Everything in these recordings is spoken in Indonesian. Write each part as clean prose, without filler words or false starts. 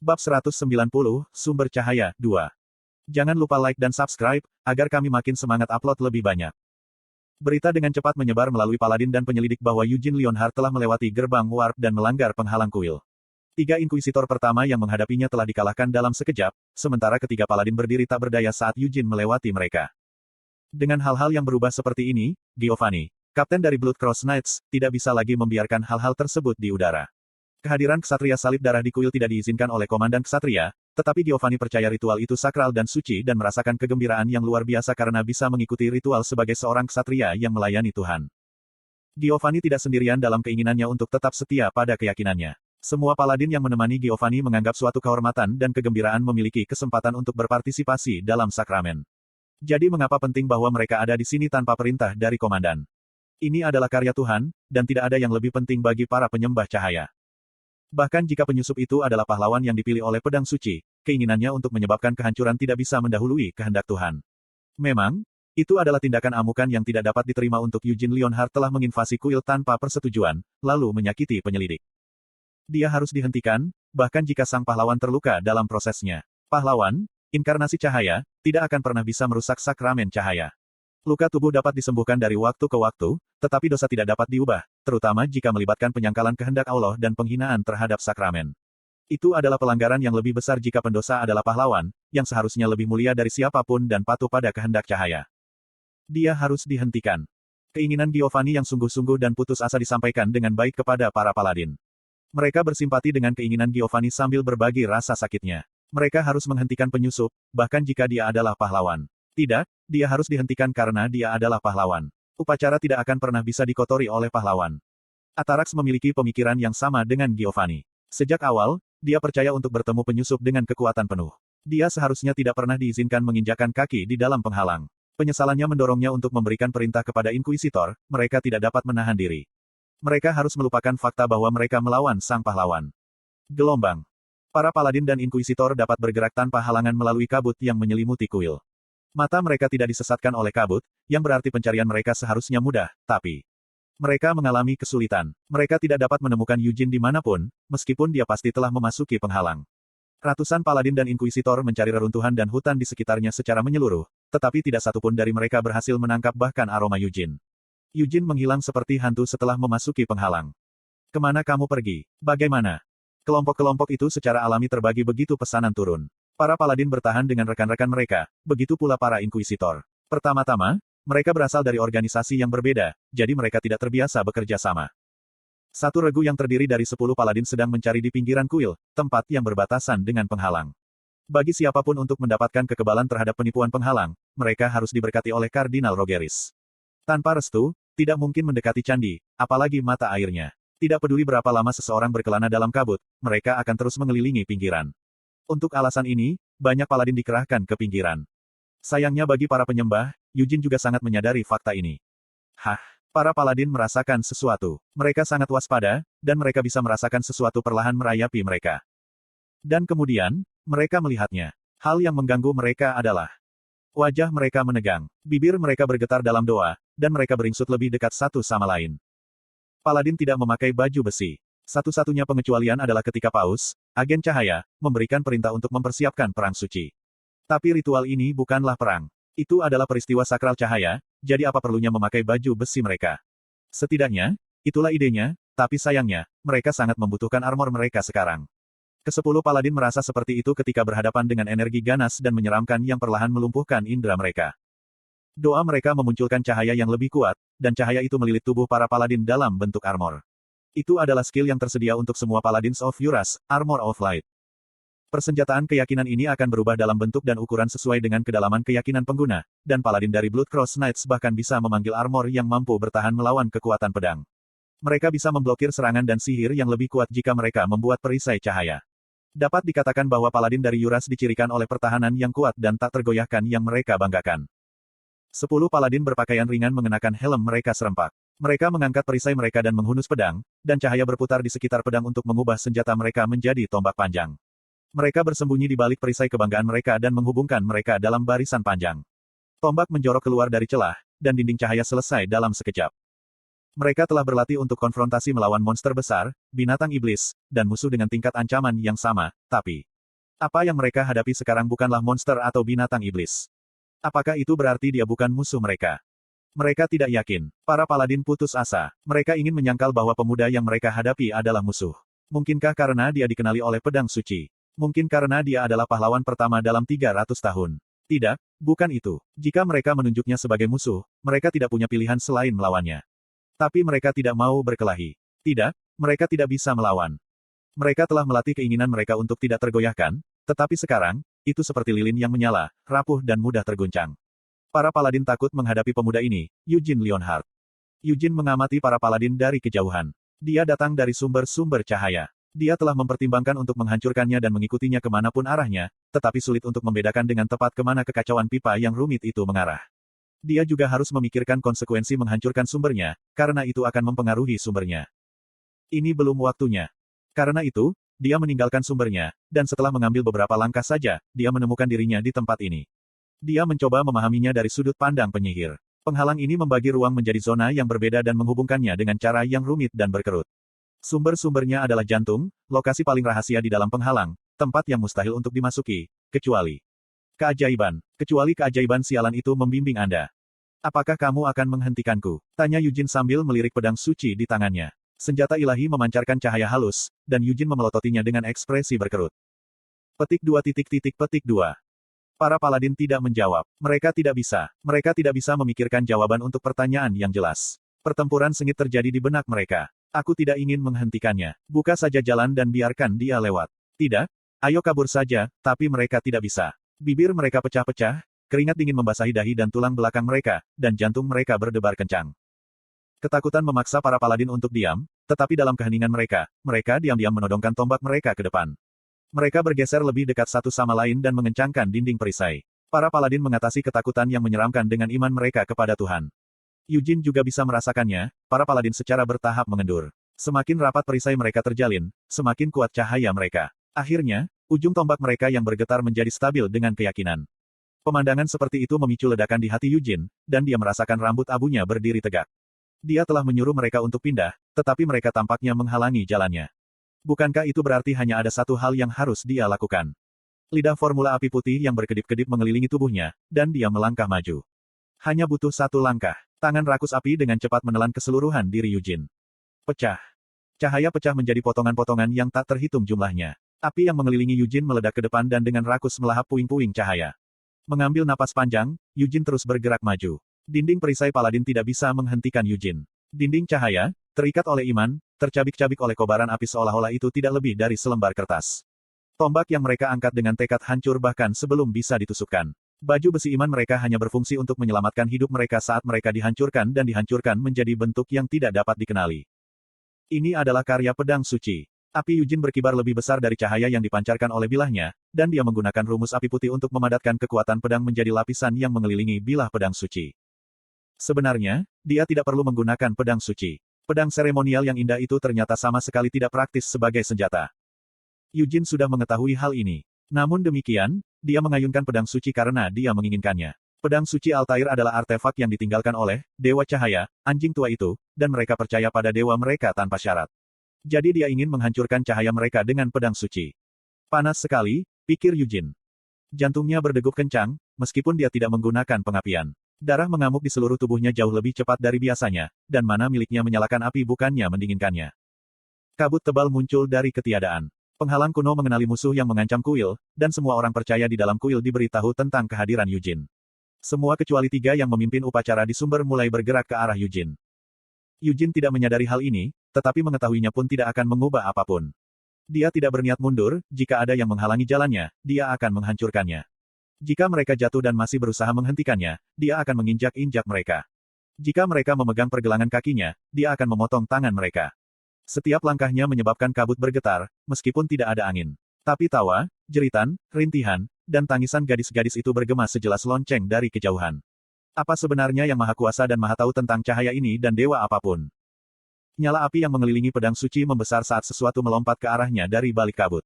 Bab 190, Sumber Cahaya, 2. Jangan lupa like dan subscribe, agar kami makin semangat upload lebih banyak. Berita dengan cepat menyebar melalui paladin dan penyelidik bahwa Eugene Leonhard telah melewati gerbang warp dan melanggar penghalang kuil. 3 inkuisitor pertama yang menghadapinya telah dikalahkan dalam sekejap, sementara ketiga paladin berdiri tak berdaya saat Eugene melewati mereka. Dengan hal-hal yang berubah seperti ini, Giovanni, kapten dari Blood Cross Knights, tidak bisa lagi membiarkan hal-hal tersebut di udara. Kehadiran ksatria salib darah di kuil tidak diizinkan oleh komandan ksatria, tetapi Giovanni percaya ritual itu sakral dan suci dan merasakan kegembiraan yang luar biasa karena bisa mengikuti ritual sebagai seorang ksatria yang melayani Tuhan. Giovanni tidak sendirian dalam keinginannya untuk tetap setia pada keyakinannya. Semua paladin yang menemani Giovanni menganggap suatu kehormatan dan kegembiraan memiliki kesempatan untuk berpartisipasi dalam sakramen. Jadi mengapa penting bahwa mereka ada di sini tanpa perintah dari komandan? Ini adalah karya Tuhan, dan tidak ada yang lebih penting bagi para penyembah cahaya. Bahkan jika penyusup itu adalah pahlawan yang dipilih oleh pedang suci, keinginannya untuk menyebabkan kehancuran tidak bisa mendahului kehendak Tuhan. Memang, itu adalah tindakan amukan yang tidak dapat diterima untuk Eugene Leonhard telah menginvasi kuil tanpa persetujuan, lalu menyakiti penyelidik. Dia harus dihentikan, bahkan jika sang pahlawan terluka dalam prosesnya. Pahlawan, inkarnasi cahaya, tidak akan pernah bisa merusak sakramen cahaya. Luka tubuh dapat disembuhkan dari waktu ke waktu, tetapi dosa tidak dapat diubah, terutama jika melibatkan penyangkalan kehendak Allah dan penghinaan terhadap sakramen. Itu adalah pelanggaran yang lebih besar jika pendosa adalah pahlawan, yang seharusnya lebih mulia dari siapapun dan patuh pada kehendak cahaya. Dia harus dihentikan. Keinginan Giovanni yang sungguh-sungguh dan putus asa disampaikan dengan baik kepada para paladin. Mereka bersimpati dengan keinginan Giovanni sambil berbagi rasa sakitnya. Mereka harus menghentikan penyusup, bahkan jika dia adalah pahlawan. Tidak, dia harus dihentikan karena dia adalah pahlawan. Upacara tidak akan pernah bisa dikotori oleh pahlawan. Atarax memiliki pemikiran yang sama dengan Giovanni. Sejak awal, dia percaya untuk bertemu penyusup dengan kekuatan penuh. Dia seharusnya tidak pernah diizinkan menginjakan kaki di dalam penghalang. Penyesalannya mendorongnya untuk memberikan perintah kepada inkuisitor, mereka tidak dapat menahan diri. Mereka harus melupakan fakta bahwa mereka melawan sang pahlawan. Gelombang. Para paladin dan inkuisitor dapat bergerak tanpa halangan melalui kabut yang menyelimuti kuil. Mata mereka tidak disesatkan oleh kabut, yang berarti pencarian mereka seharusnya mudah, tapi mereka mengalami kesulitan. Mereka tidak dapat menemukan Eugene dimanapun, meskipun dia pasti telah memasuki penghalang. Ratusan paladin dan inkuisitor mencari reruntuhan dan hutan di sekitarnya secara menyeluruh, tetapi tidak satupun dari mereka berhasil menangkap bahkan aroma Eugene. Eugene menghilang seperti hantu setelah memasuki penghalang. Kemana kamu pergi? Bagaimana? Kelompok-kelompok itu secara alami terbagi begitu pesanan turun. Para paladin bertahan dengan rekan-rekan mereka, begitu pula para inkuisitor. Pertama-tama, mereka berasal dari organisasi yang berbeda, jadi mereka tidak terbiasa bekerja sama. Satu regu yang terdiri dari 10 paladin sedang mencari di pinggiran kuil, tempat yang berbatasan dengan penghalang. Bagi siapapun untuk mendapatkan kekebalan terhadap penipuan penghalang, mereka harus diberkati oleh Kardinal Rogeris. Tanpa restu, tidak mungkin mendekati candi, apalagi mata airnya. Tidak peduli berapa lama seseorang berkelana dalam kabut, mereka akan terus mengelilingi pinggiran. Untuk alasan ini, banyak paladin dikerahkan ke pinggiran. Sayangnya bagi para penyembah, Eugene juga sangat menyadari fakta ini. Para paladin merasakan sesuatu. Mereka sangat waspada, dan mereka bisa merasakan sesuatu perlahan merayapi mereka. Dan kemudian, mereka melihatnya. Hal yang mengganggu mereka adalah wajah mereka menegang, bibir mereka bergetar dalam doa, dan mereka beringsut lebih dekat satu sama lain. Paladin tidak memakai baju besi. Satu-satunya pengecualian adalah ketika Paus, agen cahaya, memberikan perintah untuk mempersiapkan perang suci. Tapi ritual ini bukanlah perang. Itu adalah peristiwa sakral cahaya, jadi apa perlunya memakai baju besi mereka? Setidaknya, itulah idenya, tapi sayangnya, mereka sangat membutuhkan armor mereka sekarang. Ke-10 paladin merasa seperti itu ketika berhadapan dengan energi ganas dan menyeramkan yang perlahan melumpuhkan indera mereka. Doa mereka memunculkan cahaya yang lebih kuat, dan cahaya itu melilit tubuh para paladin dalam bentuk armor. Itu adalah skill yang tersedia untuk semua Paladins of Eurus, Armor of Light. Persenjataan keyakinan ini akan berubah dalam bentuk dan ukuran sesuai dengan kedalaman keyakinan pengguna, dan Paladin dari Blood Cross Knights bahkan bisa memanggil armor yang mampu bertahan melawan kekuatan pedang. Mereka bisa memblokir serangan dan sihir yang lebih kuat jika mereka membuat perisai cahaya. Dapat dikatakan bahwa Paladin dari Eurus dicirikan oleh pertahanan yang kuat dan tak tergoyahkan yang mereka banggakan. 10 paladin berpakaian ringan mengenakan helm mereka serempak. Mereka mengangkat perisai mereka dan menghunus pedang, dan cahaya berputar di sekitar pedang untuk mengubah senjata mereka menjadi tombak panjang. Mereka bersembunyi di balik perisai kebanggaan mereka dan menghubungkan mereka dalam barisan panjang. Tombak menjorok keluar dari celah, dan dinding cahaya selesai dalam sekejap. Mereka telah berlatih untuk konfrontasi melawan monster besar, binatang iblis, dan musuh dengan tingkat ancaman yang sama, tapi Apa yang mereka hadapi sekarang bukanlah monster atau binatang iblis. Apakah itu berarti dia bukan musuh mereka? Mereka tidak yakin. Para paladin putus asa. Mereka ingin menyangkal bahwa pemuda yang mereka hadapi adalah musuh. Mungkinkah karena dia dikenali oleh pedang suci? Mungkin karena dia adalah pahlawan pertama dalam 300 tahun. Tidak, bukan itu. Jika mereka menunjuknya sebagai musuh, mereka tidak punya pilihan selain melawannya. Tapi mereka tidak mau berkelahi. Tidak, mereka tidak bisa melawan. Mereka telah melatih keinginan mereka untuk tidak tergoyahkan, tetapi sekarang, itu seperti lilin yang menyala, rapuh dan mudah terguncang. Para paladin takut menghadapi pemuda ini, Eugene Leonhardt. Eugene mengamati para paladin dari kejauhan. Dia datang dari sumber-sumber cahaya. Dia telah mempertimbangkan untuk menghancurkannya dan mengikutinya kemanapun arahnya, tetapi sulit untuk membedakan dengan tepat kemana kekacauan pipa yang rumit itu mengarah. Dia juga harus memikirkan konsekuensi menghancurkan sumbernya, karena itu akan mempengaruhi sumbernya. Ini belum waktunya. Karena itu, dia meninggalkan sumbernya, dan setelah mengambil beberapa langkah saja, dia menemukan dirinya di tempat ini. Dia mencoba memahaminya dari sudut pandang penyihir. Penghalang ini membagi ruang menjadi zona yang berbeda dan menghubungkannya dengan cara yang rumit dan berkerut. Sumber-sumbernya adalah jantung, lokasi paling rahasia di dalam penghalang, tempat yang mustahil untuk dimasuki, kecuali keajaiban sialan itu membimbing Anda. Apakah kamu akan menghentikanku? Tanya Eugene sambil melirik pedang suci di tangannya. Senjata ilahi memancarkan cahaya halus, dan Eugene memelototinya dengan ekspresi berkerut. Petik 2. Para paladin tidak menjawab. Mereka tidak bisa memikirkan jawaban untuk pertanyaan yang jelas. Pertempuran sengit terjadi di benak mereka. Aku tidak ingin menghentikannya. Buka saja jalan dan biarkan dia lewat. Tidak? Ayo kabur saja, tapi mereka tidak bisa. Bibir mereka pecah-pecah, keringat dingin membasahi dahi dan tulang belakang mereka, dan jantung mereka berdebar kencang. Ketakutan memaksa para paladin untuk diam, tetapi dalam keheningan mereka diam-diam menodongkan tombak mereka ke depan. Mereka bergeser lebih dekat satu sama lain dan mengencangkan dinding perisai. Para paladin mengatasi ketakutan yang menyeramkan dengan iman mereka kepada Tuhan. Eugene juga bisa merasakannya, para paladin secara bertahap mengendur. Semakin rapat perisai mereka terjalin, semakin kuat cahaya mereka. Akhirnya, ujung tombak mereka yang bergetar menjadi stabil dengan keyakinan. Pemandangan seperti itu memicu ledakan di hati Eugene, dan dia merasakan rambut abunya berdiri tegak. Dia telah menyuruh mereka untuk pindah, tetapi mereka tampaknya menghalangi jalannya. Bukankah itu berarti hanya ada satu hal yang harus dia lakukan? Lidah formula api putih yang berkedip-kedip mengelilingi tubuhnya, dan dia melangkah maju. Hanya butuh satu langkah. Tangan rakus api dengan cepat menelan keseluruhan diri Eugene. Pecah. Cahaya pecah menjadi potongan-potongan yang tak terhitung jumlahnya. Api yang mengelilingi Eugene meledak ke depan dan dengan rakus melahap puing-puing cahaya. Mengambil napas panjang, Eugene terus bergerak maju. Dinding perisai paladin tidak bisa menghentikan Eugene. Dinding cahaya, terikat oleh iman, tercabik-cabik oleh kobaran api seolah-olah itu tidak lebih dari selembar kertas. Tombak yang mereka angkat dengan tekad hancur bahkan sebelum bisa ditusukkan. Baju besi iman mereka hanya berfungsi untuk menyelamatkan hidup mereka saat mereka dihancurkan dan dihancurkan menjadi bentuk yang tidak dapat dikenali. Ini adalah karya pedang suci. Api Eugene berkibar lebih besar dari cahaya yang dipancarkan oleh bilahnya, dan dia menggunakan rumus api putih untuk memadatkan kekuatan pedang menjadi lapisan yang mengelilingi bilah pedang suci. Sebenarnya, dia tidak perlu menggunakan pedang suci. Pedang seremonial yang indah itu ternyata sama sekali tidak praktis sebagai senjata. Eugene sudah mengetahui hal ini. Namun demikian, dia mengayunkan pedang suci karena dia menginginkannya. Pedang suci Altair adalah artefak yang ditinggalkan oleh Dewa Cahaya, anjing tua itu, dan mereka percaya pada dewa mereka tanpa syarat. Jadi dia ingin menghancurkan cahaya mereka dengan pedang suci. Panas sekali, pikir Eugene. Jantungnya berdegup kencang, meskipun dia tidak menggunakan pengapian. Darah mengamuk di seluruh tubuhnya jauh lebih cepat dari biasanya, dan mana miliknya menyalakan api bukannya mendinginkannya. Kabut tebal muncul dari ketiadaan. Penghalang kuno mengenali musuh yang mengancam kuil, dan semua orang percaya di dalam kuil diberitahu tentang kehadiran Eugene. Semua kecuali 3 yang memimpin upacara di sumber mulai bergerak ke arah Eugene. Eugene tidak menyadari hal ini, tetapi mengetahuinya pun tidak akan mengubah apapun. Dia tidak berniat mundur, jika ada yang menghalangi jalannya, dia akan menghancurkannya. Jika mereka jatuh dan masih berusaha menghentikannya, dia akan menginjak-injak mereka. Jika mereka memegang pergelangan kakinya, dia akan memotong tangan mereka. Setiap langkahnya menyebabkan kabut bergetar, meskipun tidak ada angin. Tapi tawa, jeritan, rintihan, dan tangisan gadis-gadis itu bergema sejelas lonceng dari kejauhan. Apa sebenarnya yang Maha Kuasa dan Maha Tahu tentang cahaya ini dan dewa apapun? Nyala api yang mengelilingi pedang suci membesar saat sesuatu melompat ke arahnya dari balik kabut.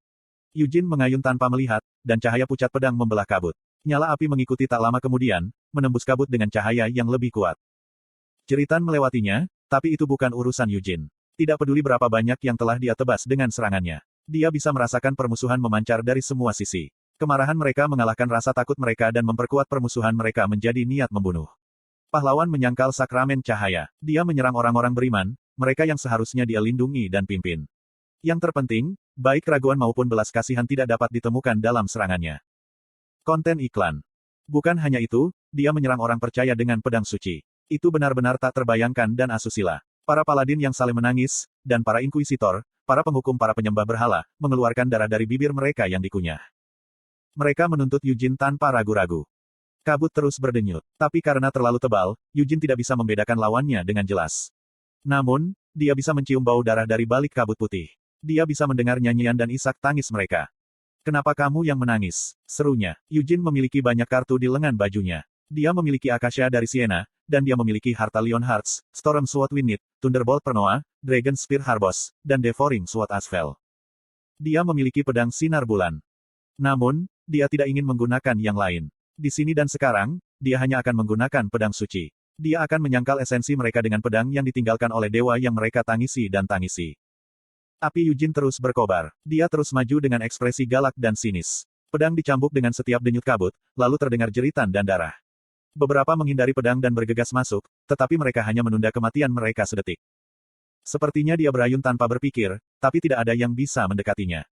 Eugene mengayun tanpa melihat, dan cahaya pucat pedang membelah kabut. Nyala api mengikuti tak lama kemudian, menembus kabut dengan cahaya yang lebih kuat. Jeritan melewatinya, tapi itu bukan urusan Eugene. Tidak peduli berapa banyak yang telah dia tebas dengan serangannya. Dia bisa merasakan permusuhan memancar dari semua sisi. Kemarahan mereka mengalahkan rasa takut mereka dan memperkuat permusuhan mereka menjadi niat membunuh. Pahlawan menyangkal sakramen cahaya. Dia menyerang orang-orang beriman, mereka yang seharusnya dia lindungi dan pimpin. Yang terpenting, baik keraguan maupun belas kasihan tidak dapat ditemukan dalam serangannya. Konten iklan. Bukan hanya itu, dia menyerang orang percaya dengan pedang suci. Itu benar-benar tak terbayangkan dan asusila. Para paladin yang saling menangis, dan para inkuisitor, para penghukum para penyembah berhala, mengeluarkan darah dari bibir mereka yang dikunyah. Mereka menuntut Yujin tanpa ragu-ragu. Kabut terus berdenyut. Tapi karena terlalu tebal, Yujin tidak bisa membedakan lawannya dengan jelas. Namun, dia bisa mencium bau darah dari balik kabut putih. Dia bisa mendengar nyanyian dan isak tangis mereka. "Kenapa kamu yang menangis?" serunya. Yujin memiliki banyak kartu di lengan bajunya. Dia memiliki Akasha dari Siena, dan dia memiliki harta Leon Hearts, Storm Sword Winnet, Thunderbolt Pernoa, Dragon Spear Harbos, dan Devouring Sword Asphalt. Dia memiliki pedang sinar bulan. Namun, dia tidak ingin menggunakan yang lain. Di sini dan sekarang, dia hanya akan menggunakan pedang suci. Dia akan menyangkal esensi mereka dengan pedang yang ditinggalkan oleh dewa yang mereka tangisi dan tangisi. Api Yujin terus berkobar. Dia terus maju dengan ekspresi galak dan sinis. Pedang dicambuk dengan setiap denyut kabut, lalu terdengar jeritan dan darah. Beberapa menghindari pedang dan bergegas masuk, tetapi mereka hanya menunda kematian mereka sedetik. Sepertinya dia berayun tanpa berpikir, tapi tidak ada yang bisa mendekatinya.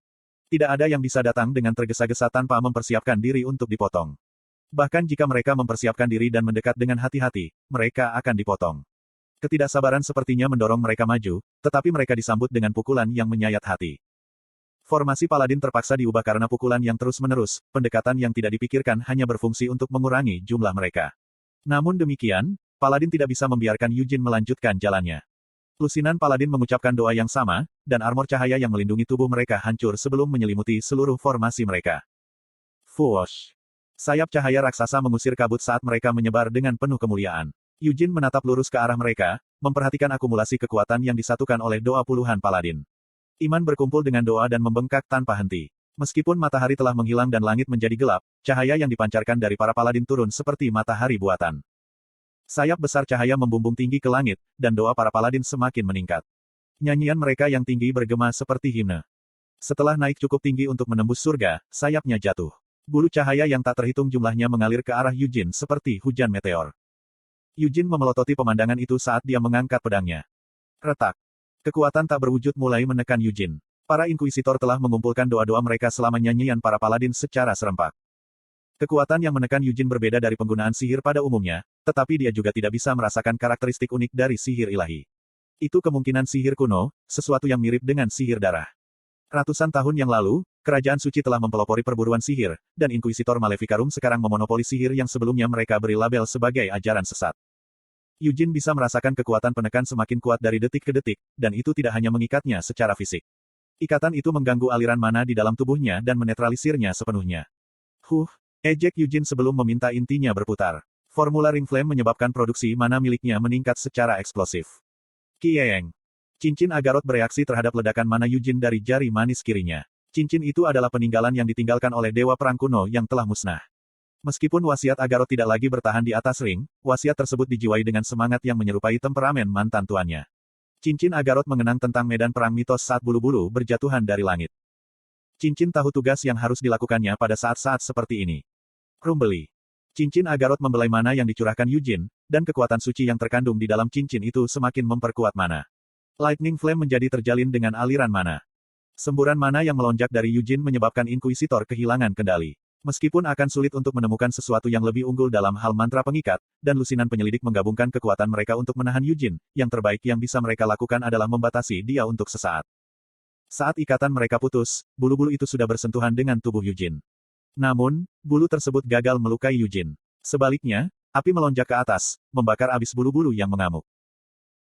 Tidak ada yang bisa datang dengan tergesa-gesa tanpa mempersiapkan diri untuk dipotong. Bahkan jika mereka mempersiapkan diri dan mendekat dengan hati-hati, mereka akan dipotong. Ketidaksabaran sepertinya mendorong mereka maju, tetapi mereka disambut dengan pukulan yang menyayat hati. Formasi paladin terpaksa diubah karena pukulan yang terus-menerus, pendekatan yang tidak dipikirkan hanya berfungsi untuk mengurangi jumlah mereka. Namun demikian, paladin tidak bisa membiarkan Yujin melanjutkan jalannya. Lusinan paladin mengucapkan doa yang sama, dan armor cahaya yang melindungi tubuh mereka hancur sebelum menyelimuti seluruh formasi mereka. Fuosh! Sayap cahaya raksasa mengusir kabut saat mereka menyebar dengan penuh kemuliaan. Yujin menatap lurus ke arah mereka, memperhatikan akumulasi kekuatan yang disatukan oleh doa puluhan paladin. Iman berkumpul dengan doa dan membengkak tanpa henti. Meskipun matahari telah menghilang dan langit menjadi gelap, cahaya yang dipancarkan dari para paladin turun seperti matahari buatan. Sayap besar cahaya membumbung tinggi ke langit, dan doa para paladin semakin meningkat. Nyanyian mereka yang tinggi bergema seperti himne. Setelah naik cukup tinggi untuk menembus surga, sayapnya jatuh. Bulu cahaya yang tak terhitung jumlahnya mengalir ke arah Yujin seperti hujan meteor. Yujin memelototi pemandangan itu saat dia mengangkat pedangnya. Retak. Kekuatan tak berwujud mulai menekan Yujin. Para inkuisitor telah mengumpulkan doa-doa mereka selama nyanyian para paladin secara serempak. Kekuatan yang menekan Yujin berbeda dari penggunaan sihir pada umumnya, tetapi dia juga tidak bisa merasakan karakteristik unik dari sihir ilahi. Itu kemungkinan sihir kuno, sesuatu yang mirip dengan sihir darah. Ratusan tahun yang lalu, Kerajaan Suci telah mempelopori perburuan sihir, dan Inkuisitor Maleficarum sekarang memonopoli sihir yang sebelumnya mereka beri label sebagai ajaran sesat. Yujin bisa merasakan kekuatan penekan semakin kuat dari detik ke detik, dan itu tidak hanya mengikatnya secara fisik. Ikatan itu mengganggu aliran mana di dalam tubuhnya dan menetralisirnya sepenuhnya. Ejek Yujin sebelum meminta intinya berputar. Formula Ring Flame menyebabkan produksi mana miliknya meningkat secara eksplosif. Kieng. Cincin Agarot bereaksi terhadap ledakan mana Yujin dari jari manis kirinya. Cincin itu adalah peninggalan yang ditinggalkan oleh Dewa Perang kuno yang telah musnah. Meskipun wasiat Agarot tidak lagi bertahan di atas ring, wasiat tersebut dijiwai dengan semangat yang menyerupai temperamen mantan tuannya. Cincin Agarot mengenang tentang medan perang mitos saat bulu-bulu berjatuhan dari langit. Cincin tahu tugas yang harus dilakukannya pada saat-saat seperti ini. Rumbeli. Cincin Agarot membelai mana yang dicurahkan Yujin, dan kekuatan suci yang terkandung di dalam cincin itu semakin memperkuat mana. Lightning Flame menjadi terjalin dengan aliran mana. Semburan mana yang melonjak dari Yujin menyebabkan Inkuisitor kehilangan kendali. Meskipun akan sulit untuk menemukan sesuatu yang lebih unggul dalam hal mantra pengikat, dan lusinan penyelidik menggabungkan kekuatan mereka untuk menahan Yujin, yang terbaik yang bisa mereka lakukan adalah membatasi dia untuk sesaat. Saat ikatan mereka putus, bulu-bulu itu sudah bersentuhan dengan tubuh Yujin. Namun, bulu tersebut gagal melukai Yujin. Sebaliknya, api melonjak ke atas, membakar abis bulu-bulu yang mengamuk.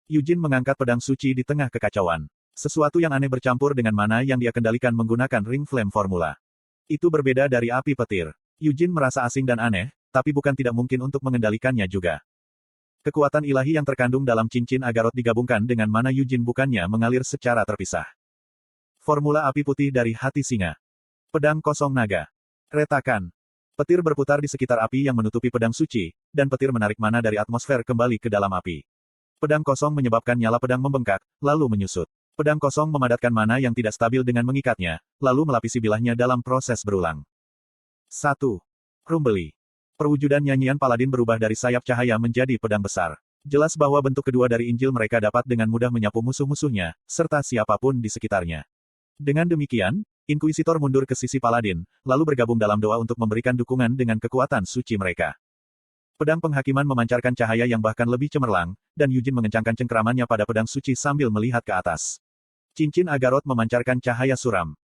Yujin mengangkat pedang suci di tengah kekacauan. Sesuatu yang aneh bercampur dengan mana yang dia kendalikan menggunakan Ring Flame formula. Itu berbeda dari api petir. Yujin merasa asing dan aneh, tapi bukan tidak mungkin untuk mengendalikannya juga. Kekuatan ilahi yang terkandung dalam cincin Agarot digabungkan dengan mana Yujin bukannya mengalir secara terpisah. Formula api putih dari hati singa. Pedang kosong naga. Retakan. Petir berputar di sekitar api yang menutupi pedang suci, dan petir menarik mana dari atmosfer kembali ke dalam api. Pedang kosong menyebabkan nyala pedang membengkak, lalu menyusut. Pedang kosong memadatkan mana yang tidak stabil dengan mengikatnya, lalu melapisi bilahnya dalam proses berulang. 1. Rumbeli. Perwujudan nyanyian Paladin berubah dari sayap cahaya menjadi pedang besar. Jelas bahwa bentuk kedua dari Injil mereka dapat dengan mudah menyapu musuh-musuhnya, serta siapapun di sekitarnya. Dengan demikian, Inkuisitor mundur ke sisi Paladin, lalu bergabung dalam doa untuk memberikan dukungan dengan kekuatan suci mereka. Pedang penghakiman memancarkan cahaya yang bahkan lebih cemerlang, dan Eugene mengencangkan cengkeramannya pada pedang suci sambil melihat ke atas. Cincin Agarot memancarkan cahaya suram.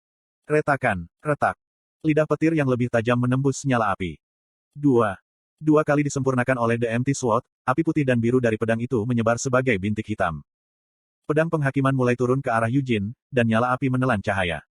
Retakan, retak. Lidah petir yang lebih tajam menembus nyala api. 2. Dua kali disempurnakan oleh The Empty Sword, api putih dan biru dari pedang itu menyebar sebagai bintik hitam. Pedang penghakiman mulai turun ke arah Eugene, dan nyala api menelan cahaya.